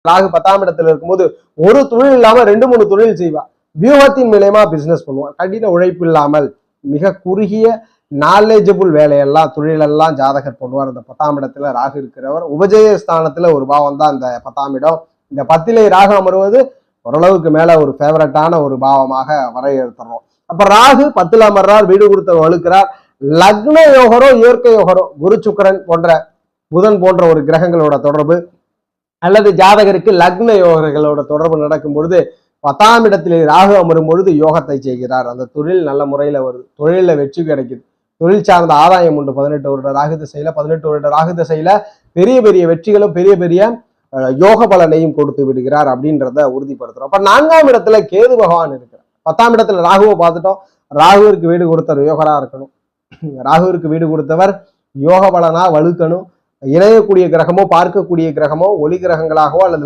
ராகு 10ஆம் இடத்துல இருக்கும்போது ஒரு தொழில் இல்லாம 2-3 தொழில் செய்வா. வியூகத்தின் மூலமா பிசினஸ் பண்ணுவான். கடின உழைப்பு இல்லாமல் மிக குறுகிய நாலேஜபிள் வேலையெல்லாம் தொழிலெல்லாம் ஜாதகர் பண்ணுவார். இந்த 10ஆம் இடத்துல ராகு இருக்கிறவர் உபஜய ஸ்தானத்துல ஒரு பாவம் தான் இந்த 10ஆம் இடம். இந்த 10லே ராகு அமர்வது ஓரளவுக்கு மேல ஒரு ஃபேவரட்டான ஒரு பாவமாக வரையறுத்துறோம். அப்ப ராகு 10ல் அமர்றார், வீடு கொடுத்தவர் வலுக்கிறார். லக்ன யோகரோ இயற்கை யோகரோ குரு சுக்கிரன் போன்ற புதன் போன்ற ஒரு கிரகங்களோட தொடர்பு அல்லது ஜாதகருக்கு லக்ன யோகர்களோட தொடர்பு நடக்கும் பொழுது 10ஆம் இடத்திலே ராகு அமரும் பொழுது யோகத்தை செய்கிறார். அந்த தொழில் நல்ல முறையில வருது, தொழில வெற்றி கிடைக்குது, தொழில் சார்ந்த ஆதாயம் உண்டு. 18 வருட ராகு திசையில 18 வருட ராகு திசையில பெரிய பெரிய வெற்றிகளும் பெரிய பெரிய யோக பலனையும் கொடுத்து விடுகிறார் அப்படின்றத உறுதிப்படுத்துறோம். அப்ப 4ஆம் இடத்துல கேது பகவான் இருக்கிறார். 10ஆம் இடத்துல ராகுவை பார்த்துட்டோம். ராகுவிற்கு வீடு கொடுத்தவர் யோகரா இருக்கணும். ராகுவிற்கு வீடு கொடுத்தவர் யோக பலனா வலுக்கணும். இணையக்கூடிய கிரகமோ பார்க்கக்கூடிய கிரகமோ ஒளி கிரகங்களாகவோ அல்லது